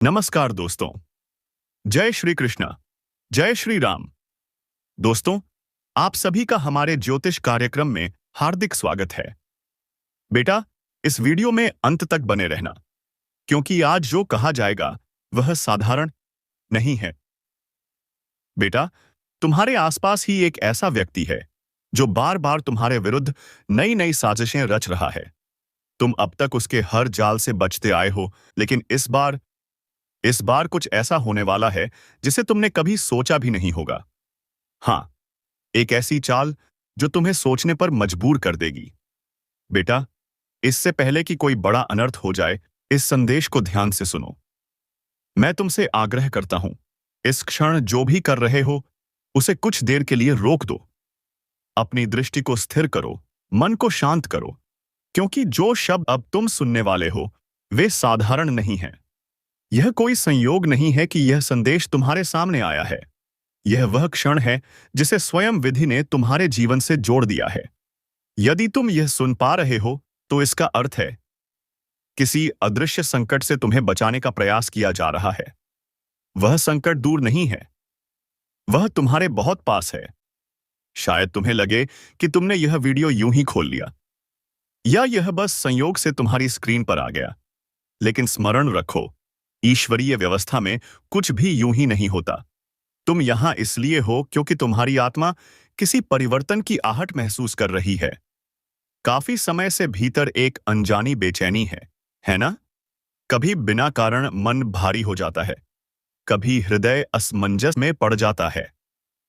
नमस्कार दोस्तों। जय श्री कृष्ण। जय श्री राम। दोस्तों, आप सभी का हमारे ज्योतिष कार्यक्रम में हार्दिक स्वागत है। बेटा, इस वीडियो में अंत तक बने रहना, क्योंकि आज जो कहा जाएगा वह साधारण नहीं है। बेटा, तुम्हारे आसपास ही एक ऐसा व्यक्ति है जो बार बार तुम्हारे विरुद्ध नई नई साजिशें रच रहा है। तुम अब तक उसके हर जाल से बचते आए हो, लेकिन इस बार कुछ ऐसा होने वाला है जिसे तुमने कभी सोचा भी नहीं होगा। हाँ, एक ऐसी चाल जो तुम्हें सोचने पर मजबूर कर देगी। बेटा, इससे पहले कि कोई बड़ा अनर्थ हो जाए, इस संदेश को ध्यान से सुनो। मैं तुमसे आग्रह करता हूं, इस क्षण जो भी कर रहे हो उसे कुछ देर के लिए रोक दो। अपनी दृष्टि को स्थिर करो, मन को शांत करो, क्योंकि जो शब्द अब तुम सुनने वाले हो वे साधारण नहीं हैं। यह कोई संयोग नहीं है कि यह संदेश तुम्हारे सामने आया है। यह वह क्षण है जिसे स्वयं विधि ने तुम्हारे जीवन से जोड़ दिया है। यदि तुम यह सुन पा रहे हो तो इसका अर्थ है किसी अदृश्य संकट से तुम्हें बचाने का प्रयास किया जा रहा है। वह संकट दूर नहीं है, वह तुम्हारे बहुत पास है। शायद तुम्हें लगे कि तुमने यह वीडियो यूं ही खोल लिया, या यह बस संयोग से तुम्हारी स्क्रीन पर आ गया। लेकिन स्मरण रखो, ईश्वरीय व्यवस्था में कुछ भी यूं ही नहीं होता। तुम यहां इसलिए हो क्योंकि तुम्हारी आत्मा किसी परिवर्तन की आहट महसूस कर रही है। काफी समय से भीतर एक अनजानी बेचैनी है ना? कभी बिना कारण मन भारी हो जाता है, कभी हृदय असमंजस में पड़ जाता है।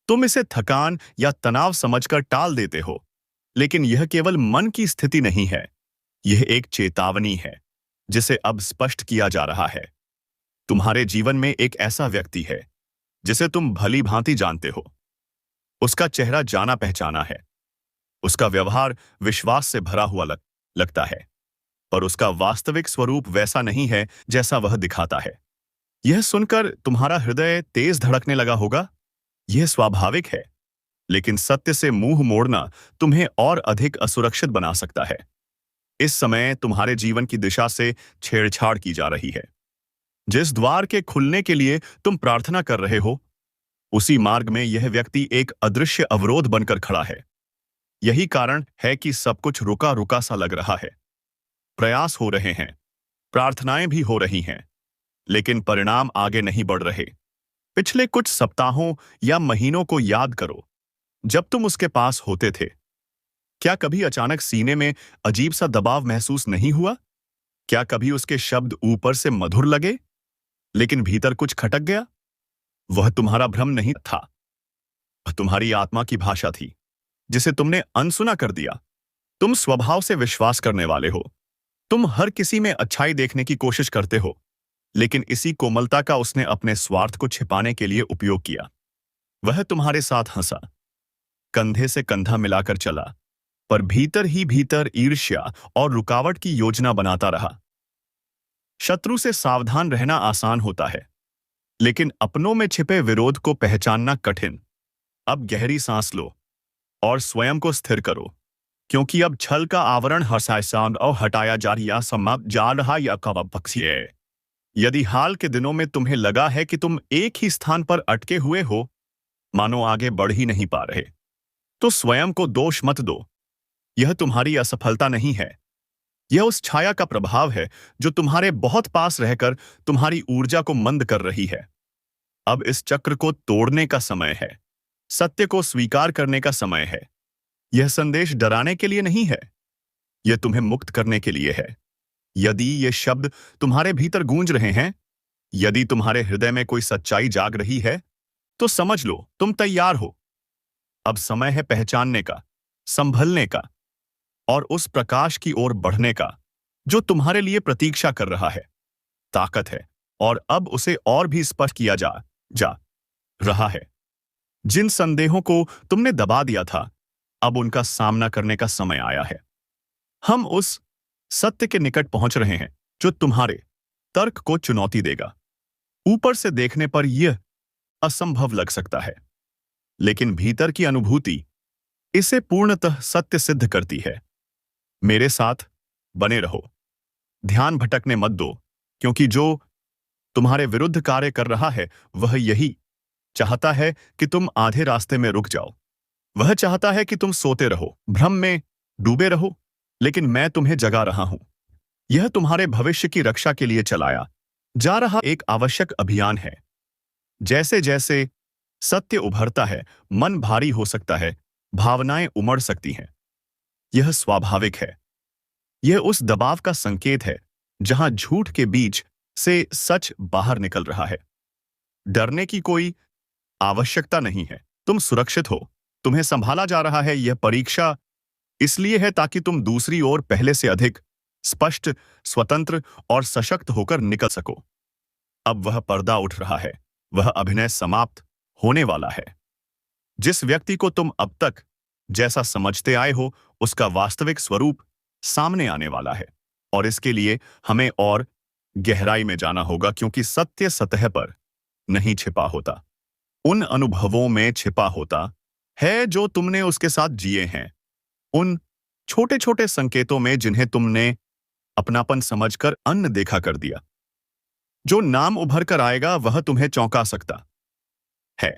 तुम इसे थकान या तनाव समझकर टाल देते हो, लेकिन यह केवल मन की स्थिति नहीं है। यह एक चेतावनी है जिसे अब स्पष्ट किया जा रहा है। तुम्हारे जीवन में एक ऐसा व्यक्ति है जिसे तुम भली भांति जानते हो। उसका चेहरा जाना पहचाना है, उसका व्यवहार विश्वास से भरा हुआ लगता है, पर उसका वास्तविक स्वरूप वैसा नहीं है जैसा वह दिखाता है। यह सुनकर तुम्हारा हृदय तेज धड़कने लगा होगा। यह स्वाभाविक है, लेकिन सत्य से मुंह मोड़ना तुम्हें और अधिक असुरक्षित बना सकता है। इस समय तुम्हारे जीवन की दिशा से छेड़छाड़ की जा रही है। जिस द्वार के खुलने के लिए तुम प्रार्थना कर रहे हो, उसी मार्ग में यह व्यक्ति एक अदृश्य अवरोध बनकर खड़ा है। यही कारण है कि सब कुछ रुका रुका सा लग रहा है। प्रयास हो रहे हैं, प्रार्थनाएं भी हो रही हैं, लेकिन परिणाम आगे नहीं बढ़ रहे। पिछले कुछ सप्ताहों या महीनों को याद करो, जब तुम उसके पास होते थे। क्या कभी अचानक सीने में अजीब सा दबाव महसूस नहीं हुआ? क्या कभी उसके शब्द ऊपर से मधुर लगे, लेकिन भीतर कुछ खटक गया? वह तुम्हारा भ्रम नहीं था, वह तुम्हारी आत्मा की भाषा थी जिसे तुमने अनसुना कर दिया। तुम स्वभाव से विश्वास करने वाले हो। तुम हर किसी में अच्छाई देखने की कोशिश करते हो, लेकिन इसी कोमलता का उसने अपने स्वार्थ को छिपाने के लिए उपयोग किया। वह तुम्हारे साथ हंसा, कंधे से कंधा मिलाकर चला, पर भीतर ही भीतर ईर्ष्या और रुकावट की योजना बनाता रहा। शत्रु से सावधान रहना आसान होता है, लेकिन अपनों में छिपे विरोध को पहचानना कठिन। अब गहरी सांस लो और स्वयं को स्थिर करो, क्योंकि अब छल का आवरण हटाया जा रहा या कब पक्षी है। यदि हाल के दिनों में तुम्हें लगा है कि तुम एक ही स्थान पर अटके हुए हो, मानो आगे बढ़ ही नहीं पा रहे, तो स्वयं को दोष मत दो। यह तुम्हारी असफलता नहीं है, यह उस छाया का प्रभाव है जो तुम्हारे बहुत पास रहकर तुम्हारी ऊर्जा को मंद कर रही है। अब इस चक्र को तोड़ने का समय है, सत्य को स्वीकार करने का समय है। यह संदेश डराने के लिए नहीं है, यह तुम्हें मुक्त करने के लिए है। यदि ये शब्द तुम्हारे भीतर गूंज रहे हैं, यदि तुम्हारे हृदय में कोई सच्चाई जाग रही है, तो समझ लो तुम तैयार हो। अब समय है पहचानने का, संभलने का और उस प्रकाश की ओर बढ़ने का जो तुम्हारे लिए प्रतीक्षा कर रहा है। ताकत है और अब उसे और भी स्पष्ट किया जा रहा है। जिन संदेहों को तुमने दबा दिया था, अब उनका सामना करने का समय आया है। हम उस सत्य के निकट पहुंच रहे हैं जो तुम्हारे तर्क को चुनौती देगा। ऊपर से देखने पर यह असंभव लग सकता है, लेकिन भीतर की अनुभूति इसे पूर्णतः सत्य सिद्ध करती है। मेरे साथ बने रहो, ध्यान भटकने मत दो, क्योंकि जो तुम्हारे विरुद्ध कार्य कर रहा है, वह यही चाहता है कि तुम आधे रास्ते में रुक जाओ। वह चाहता है कि तुम सोते रहो, भ्रम में डूबे रहो, लेकिन मैं तुम्हें जगा रहा हूं। यह तुम्हारे भविष्य की रक्षा के लिए चलाया जा रहा एक आवश्यक अभियान है। जैसे जैसे सत्य उभरता है, मन भारी हो सकता है, भावनाएं उमड़ सकती हैं। यह स्वाभाविक है। यह उस दबाव का संकेत है जहां झूठ के बीच से सच बाहर निकल रहा है। डरने की कोई आवश्यकता नहीं है। तुम सुरक्षित हो। तुम्हें संभाला जा रहा है। यह परीक्षा इसलिए है ताकि तुम दूसरी ओर पहले से अधिक स्पष्ट, स्वतंत्र और सशक्त होकर निकल सको। अब वह पर्दा उठ रहा है। वह अभिनय समाप्त होने वाला है। जिस व्यक्ति को तुम अब तक जैसा समझते आए हो, उसका वास्तविक स्वरूप सामने आने वाला है। और इसके लिए हमें और गहराई में जाना होगा, क्योंकि सत्य सतह पर नहीं छिपा होता। उन अनुभवों में छिपा होता है जो तुमने उसके साथ जिए हैं। उन छोटे छोटे संकेतों में जिन्हें तुमने अपनापन समझकर अनदेखा कर दिया। जो नाम उभर कर आएगा वह तुम्हें चौंका सकता है।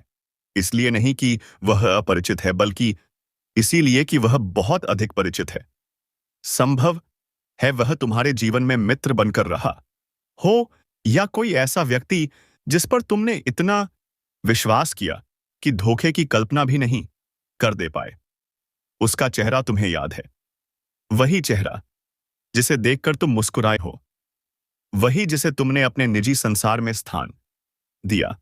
इसलिए नहीं कि वह अपरिचित है, बल्कि इसीलिए कि वह बहुत अधिक परिचित है। संभव है वह तुम्हारे जीवन में मित्र बनकर रहा हो, या कोई ऐसा व्यक्ति जिस पर तुमने इतना विश्वास किया कि धोखे की कल्पना भी नहीं कर दे पाए। उसका चेहरा तुम्हें याद है। वही चेहरा जिसे देखकर तुम मुस्कुराए हो। वही जिसे तुमने अपने निजी संसार में स्थान दिया।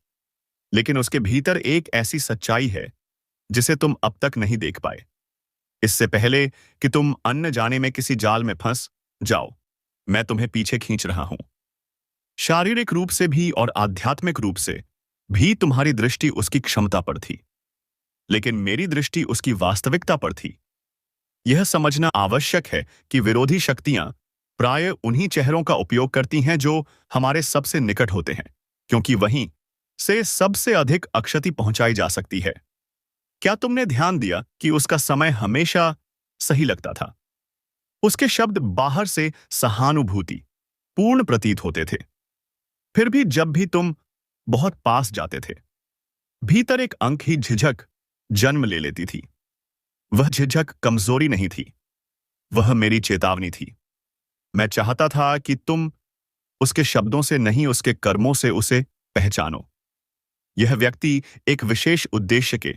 लेकिन उसके भीतर एक ऐसी सच्चाई है जिसे तुम अब तक नहीं देख पाए। इससे पहले कि तुम अन्न जाने में किसी जाल में फंस जाओ, मैं तुम्हें पीछे खींच रहा हूं। शारीरिक रूप से भी और आध्यात्मिक रूप से भी तुम्हारी दृष्टि उसकी क्षमता पर थी, लेकिन मेरी दृष्टि उसकी वास्तविकता पर थी। यह समझना आवश्यक है कि विरोधी शक्तियां प्रायः उन्हीं चेहरों का उपयोग करती हैं जो हमारे सबसे निकट होते हैं, क्योंकि वहीं से सबसे अधिक अक्षति पहुंचाई जा सकती है। क्या तुमने ध्यान दिया कि उसका समय हमेशा सही लगता था? उसके शब्द बाहर से सहानुभूति पूर्ण प्रतीत होते थे। फिर भी जब भी तुम बहुत पास जाते थे, भीतर एक अंक ही झिझक जन्म ले लेती थी। वह झिझक कमजोरी नहीं थी, वह मेरी चेतावनी थी। मैं चाहता था कि तुम उसके शब्दों से नहीं, उसके कर्मों से उसे पहचानो। यह व्यक्ति एक विशेष उद्देश्य के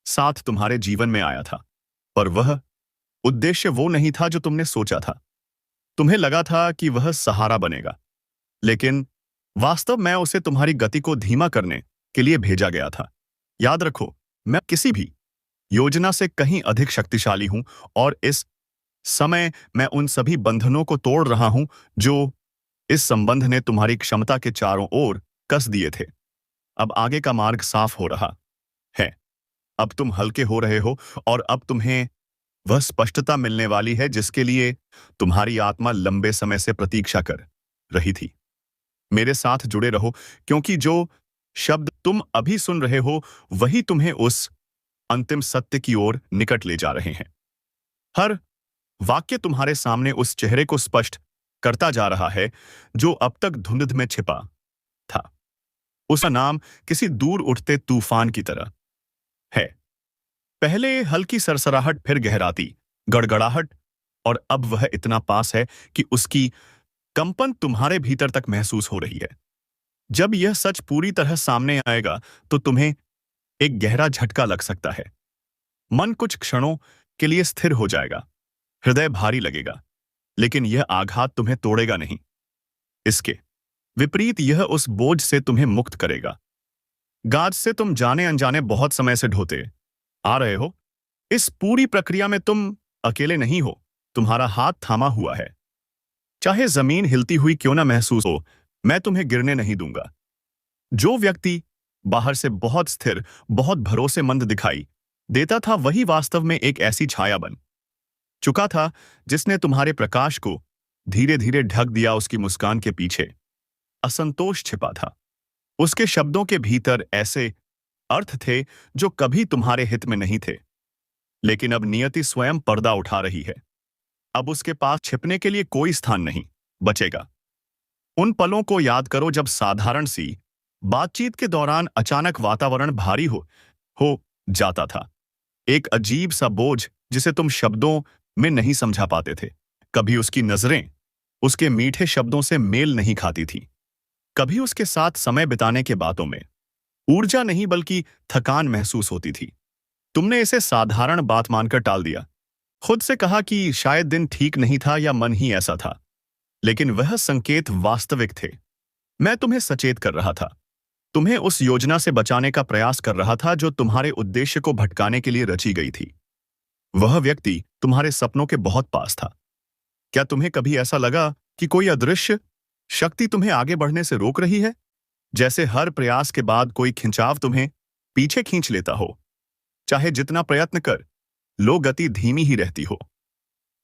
साथ तुम्हारे जीवन में आया था, पर वह उद्देश्य वो नहीं था जो तुमने सोचा था। तुम्हें लगा था कि वह सहारा बनेगा, लेकिन वास्तव में उसे तुम्हारी गति को धीमा करने के लिए भेजा गया था। याद रखो, मैं किसी भी योजना से कहीं अधिक शक्तिशाली हूं, और इस समय मैं उन सभी बंधनों को तोड़ रहा हूं जो इस संबंध ने तुम्हारी क्षमता के चारों ओर कस दिए थे। अब आगे का मार्ग साफ हो रहा है। अब तुम हल्के हो रहे हो, और अब तुम्हें वह स्पष्टता मिलने वाली है जिसके लिए तुम्हारी आत्मा लंबे समय से प्रतीक्षा कर रही थी। मेरे साथ जुड़े रहो, क्योंकि जो शब्द तुम अभी सुन रहे हो वही तुम्हें उस अंतिम सत्य की ओर निकट ले जा रहे हैं। हर वाक्य तुम्हारे सामने उस चेहरे को स्पष्ट करता जा रहा है जो अब तक धुंध में छिपा था। उसका नाम किसी दूर उठते तूफान की तरह है। पहले हल्की सरसराहट, फिर गहराती गड़गड़ाहट, और अब वह इतना पास है कि उसकी कंपन तुम्हारे भीतर तक महसूस हो रही है। जब यह सच पूरी तरह सामने आएगा तो तुम्हें एक गहरा झटका लग सकता है। मन कुछ क्षणों के लिए स्थिर हो जाएगा, हृदय भारी लगेगा, लेकिन यह आघात तुम्हें तोड़ेगा नहीं। इसके विपरीत यह उस बोझ से तुम्हें मुक्त करेगा गाज से तुम जाने अनजाने बहुत समय से ढोते आ रहे हो। इस पूरी प्रक्रिया में तुम अकेले नहीं हो, तुम्हारा हाथ थामा हुआ है। चाहे जमीन हिलती हुई क्यों ना महसूस हो, मैं तुम्हें गिरने नहीं दूंगा। जो व्यक्ति बाहर से बहुत स्थिर, बहुत भरोसेमंद दिखाई देता था, वही वास्तव में एक ऐसी छाया बन चुका था जिसने तुम्हारे प्रकाश को धीरे धीरे ढक दिया। उसकी मुस्कान के पीछे असंतोष छिपा था। उसके शब्दों के भीतर ऐसे अर्थ थे जो कभी तुम्हारे हित में नहीं थे, लेकिन अब नियति स्वयं पर्दा उठा रही है। अब उसके पास छिपने के लिए कोई स्थान नहीं बचेगा। उन पलों को याद करो जब साधारण सी बातचीत के दौरान अचानक वातावरण भारी हो जाता था। एक अजीब सा बोझ जिसे तुम शब्दों में नहीं समझा पाते थे। कभी उसकी नजरें उसके मीठे शब्दों से मेल नहीं खाती थी, कभी उसके साथ समय बिताने के बातों में ऊर्जा नहीं बल्कि थकान महसूस होती थी। तुमने इसे साधारण बात मानकर टाल दिया, खुद से कहा कि शायद दिन ठीक नहीं था या मन ही ऐसा था। लेकिन वह संकेत वास्तविक थे। मैं तुम्हें सचेत कर रहा था, तुम्हें उस योजना से बचाने का प्रयास कर रहा था जो तुम्हारे उद्देश्य को भटकाने के लिए रची गई थी। वह व्यक्ति तुम्हारे सपनों के बहुत पास था। क्या तुम्हें कभी ऐसा लगा कि कोई अदृश्य शक्ति तुम्हें आगे बढ़ने से रोक रही है, जैसे हर प्रयास के बाद कोई खिंचाव तुम्हें पीछे खींच लेता हो? चाहे जितना प्रयत्न कर लो, गति धीमी ही रहती हो।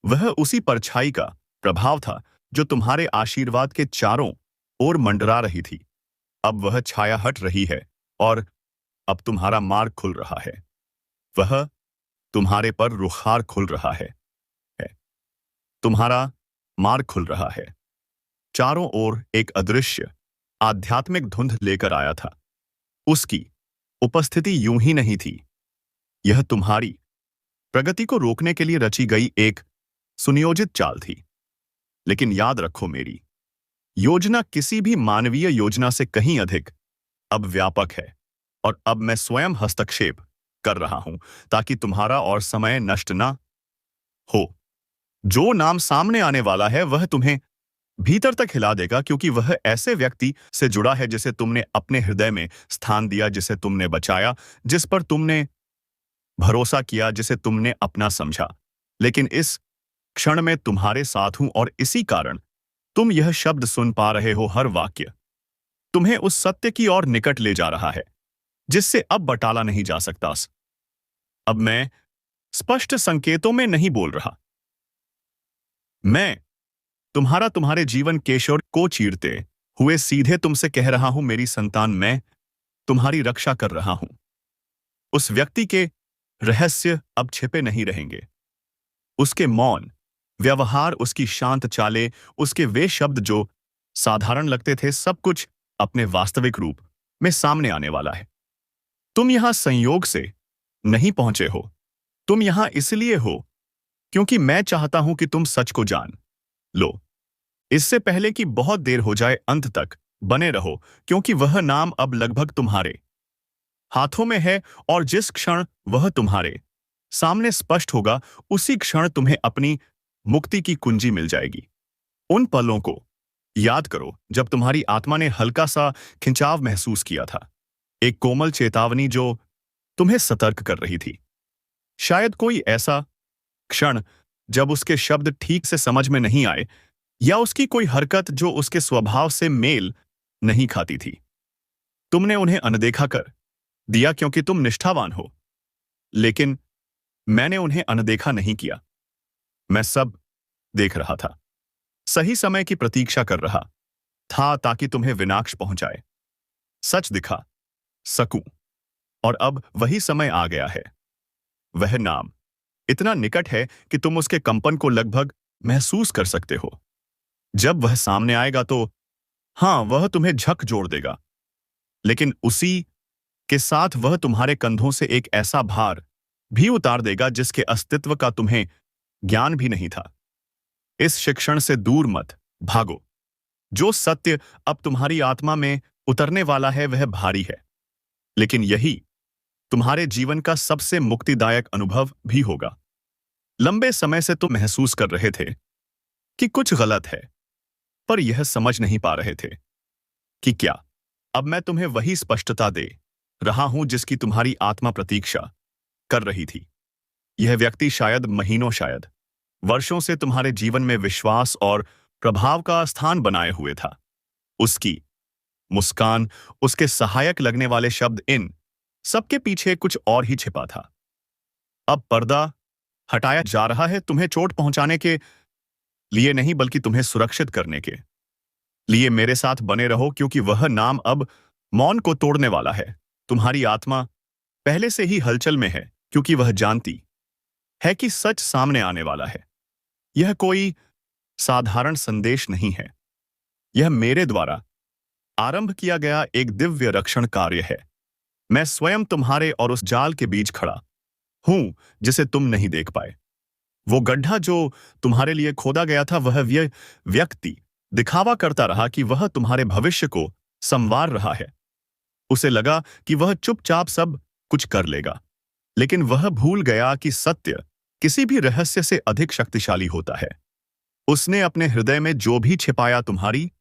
वह उसी परछाई का प्रभाव था जो तुम्हारे आशीर्वाद के चारों ओर मंडरा रही थी। अब वह छाया हट रही है और अब तुम्हारा मार्ग खुल रहा है। वह तुम्हारे पर रुखार खुल रहा है। तुम्हारा मार्ग खुल रहा है। चारों ओर एक अदृश्य आध्यात्मिक धुंध लेकर आया था। उसकी उपस्थिति यूं ही नहीं थी, यह तुम्हारी प्रगति को रोकने के लिए रची गई एक सुनियोजित चाल थी। लेकिन याद रखो, मेरी योजना किसी भी मानवीय योजना से कहीं अधिक अब व्यापक है, और अब मैं स्वयं हस्तक्षेप कर रहा हूं ताकि तुम्हारा और समय नष्ट ना हो। जो नाम सामने आने वाला है वह तुम्हें भीतर तक हिला देगा, क्योंकि वह ऐसे व्यक्ति से जुड़ा है जिसे तुमने अपने हृदय में स्थान दिया, जिसे तुमने बचाया, जिस पर तुमने भरोसा किया, जिसे तुमने अपना समझा। लेकिन इस क्षण में तुम्हारे साथ हूं, और इसी कारण तुम यह शब्द सुन पा रहे हो। हर वाक्य तुम्हें उस सत्य की ओर निकट ले जा रहा है जिससे अब बटाला नहीं जा सकता। अब मैं स्पष्ट संकेतों में नहीं बोल रहा, मैं तुम्हारे जीवन केशर को चीरते हुए सीधे तुमसे कह रहा हूं, मेरी संतान, मैं तुम्हारी रक्षा कर रहा हूं। उस व्यक्ति के रहस्य अब छिपे नहीं रहेंगे। उसके मौन व्यवहार, उसकी शांत चालें, उसके वे शब्द जो साधारण लगते थे, सब कुछ अपने वास्तविक रूप में सामने आने वाला है। तुम यहां संयोग से नहीं पहुंचे हो, तुम यहां इसलिए हो क्योंकि मैं चाहता हूं कि तुम सच को जान लो। इससे पहले कि बहुत देर हो जाए, अंत तक बने रहो, क्योंकि वह नाम अब लगभग तुम्हारे हाथों में है, और जिस क्षण वह तुम्हारे सामने स्पष्ट होगा, उसी क्षण तुम्हें अपनी मुक्ति की कुंजी मिल जाएगी। उन पलों को याद करो जब तुम्हारी आत्मा ने हल्का सा खिंचाव महसूस किया था, एक कोमल चेतावनी जो तुम्हें सतर्क कर रही थी। शायद कोई ऐसा क्षण जब उसके शब्द ठीक से समझ में नहीं आए, या उसकी कोई हरकत जो उसके स्वभाव से मेल नहीं खाती थी। तुमने उन्हें अनदेखा कर दिया क्योंकि तुम निष्ठावान हो, लेकिन मैंने उन्हें अनदेखा नहीं किया। मैं सब देख रहा था, सही समय की प्रतीक्षा कर रहा था ताकि तुम्हें विनाश पहुंचाए सच दिखा सकूं, और अब वही समय आ गया है। वह नाम इतना निकट है कि तुम उसके कंपन को लगभग महसूस कर सकते हो। जब वह सामने आएगा तो हां, वह तुम्हें झकझोर देगा, लेकिन उसी के साथ वह तुम्हारे कंधों से एक ऐसा भार भी उतार देगा जिसके अस्तित्व का तुम्हें ज्ञान भी नहीं था। इस शिक्षण से दूर मत भागो। जो सत्य अब तुम्हारी आत्मा में उतरने वाला है वह भारी है, लेकिन यही तुम्हारे जीवन का सबसे मुक्तिदायक अनुभव भी होगा। लंबे समय से तुम महसूस कर रहे थे कि कुछ गलत है, पर यह समझ नहीं पा रहे थे कि क्या। अब मैं तुम्हें वही स्पष्टता दे रहा हूं जिसकी तुम्हारी आत्मा प्रतीक्षा कर रही थी। यह व्यक्ति शायद महीनों, शायद वर्षों से तुम्हारे जीवन में विश्वास और प्रभाव का स्थान बनाए हुए था। उसकी मुस्कान, उसके सहायक लगने वाले शब्द, इन सबके पीछे कुछ और ही छिपा था। अब पर्दा हटाया जा रहा है, तुम्हें चोट पहुंचाने के लिए नहीं बल्कि तुम्हें सुरक्षित करने के लिए। मेरे साथ बने रहो, क्योंकि वह नाम अब मौन को तोड़ने वाला है। तुम्हारी आत्मा पहले से ही हलचल में है, क्योंकि वह जानती है कि सच सामने आने वाला है। यह कोई साधारण संदेश नहीं है, यह मेरे द्वारा आरंभ किया गया एक दिव्य रक्षण कार्य है। मैं स्वयं तुम्हारे और उस जाल के बीच खड़ा हूं जिसे तुम नहीं देख पाए। वो गड्ढा जो तुम्हारे लिए खोदा गया था, वह व्यक्ति दिखावा करता रहा कि वह तुम्हारे भविष्य को संवार रहा है। उसे लगा कि वह चुपचाप सब कुछ कर लेगा, लेकिन वह भूल गया कि सत्य किसी भी रहस्य से अधिक शक्तिशाली होता है। उसने अपने हृदय में जो भी छिपाया, तुम्हारी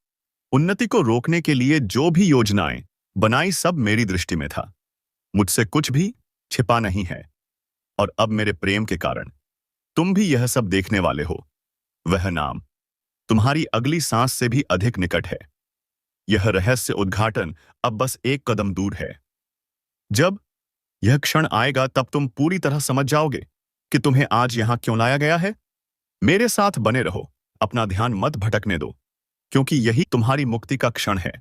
उन्नति को रोकने के लिए जो भी योजनाएं बनाई, सब मेरी दृष्टि में था। मुझसे कुछ भी छिपा नहीं है। और अब मेरे प्रेम के कारण तुम भी यह सब देखने वाले हो। वह नाम तुम्हारी अगली सांस से भी अधिक निकट है। यह रहस्य उद्घाटन अब बस एक कदम दूर है। जब यह क्षण आएगा, तब तुम पूरी तरह समझ जाओगे कि तुम्हें आज यहां क्यों लाया गया है। मेरे साथ बने रहो, अपना ध्यान मत भटकने दो, क्योंकि यही तुम्हारी मुक्ति का क्षण है।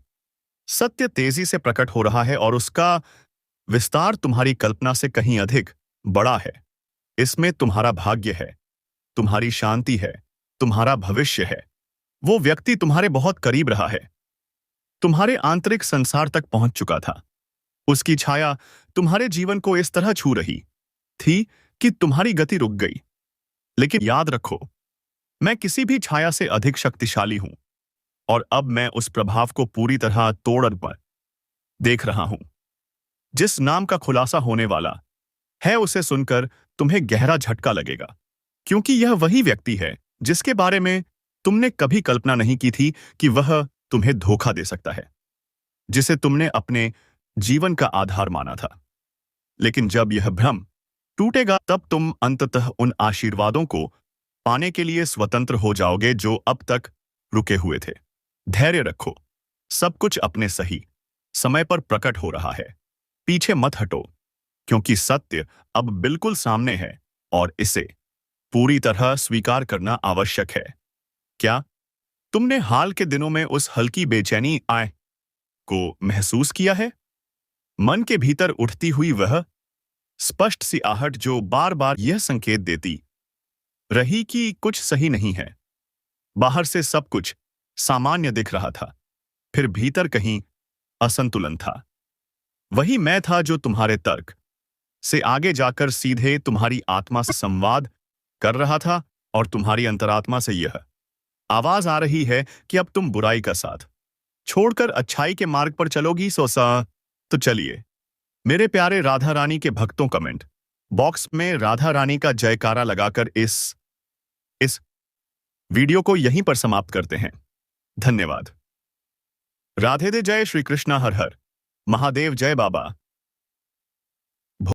सत्य तेजी से प्रकट हो रहा है और उसका विस्तार तुम्हारी कल्पना से कहीं अधिक बड़ा है। इसमें तुम्हारा भाग्य है, तुम्हारी शांति है, तुम्हारा भविष्य है। वो व्यक्ति तुम्हारे बहुत करीब रहा है, तुम्हारे आंतरिक संसार तक पहुंच चुका था। उसकी छाया तुम्हारे जीवन को इस तरह छू रही थी कि तुम्हारी गति रुक गई। लेकिन याद रखो, मैं किसी भी छाया से अधिक शक्तिशाली हूं, और अब मैं उस प्रभाव को पूरी तरह तोड़ पर देख रहा हूं। जिस नाम का खुलासा होने वाला है, उसे सुनकर तुम्हें गहरा झटका लगेगा, क्योंकि यह वही व्यक्ति है जिसके बारे में तुमने कभी कल्पना नहीं की थी कि वह तुम्हें धोखा दे सकता है, जिसे तुमने अपने जीवन का आधार माना था। लेकिन जब यह भ्रम टूटेगा, तब तुम अंततः उन आशीर्वादों को पाने के लिए स्वतंत्र हो जाओगे जो अब तक रुके हुए थे। धैर्य रखो, सब कुछ अपने सही समय पर प्रकट हो रहा है। पीछे मत हटो, क्योंकि सत्य अब बिल्कुल सामने है और इसे पूरी तरह स्वीकार करना आवश्यक है। क्या तुमने हाल के दिनों में उस हल्की बेचैनी आय को महसूस किया है? मन के भीतर उठती हुई वह स्पष्ट सी आहट जो बार बार यह संकेत देती रही कि कुछ सही नहीं है। बाहर से सब कुछ सामान्य दिख रहा था, फिर भीतर कहीं असंतुलन था। वही मैं था जो तुम्हारे तर्क से आगे जाकर सीधे तुम्हारी आत्मा से संवाद कर रहा था, और तुम्हारी अंतरात्मा से यह आवाज आ रही है कि अब तुम बुराई का साथ छोड़कर अच्छाई के मार्ग पर चलोगी। तो चलिए, मेरे प्यारे राधा रानी के भक्तों, कमेंट बॉक्स में राधा रानी का जयकारा लगाकर इस वीडियो को यहीं पर समाप्त करते हैं। धन्यवाद। राधे दे। जय श्री कृष्णा। हर हर महादेव। जय बाबा।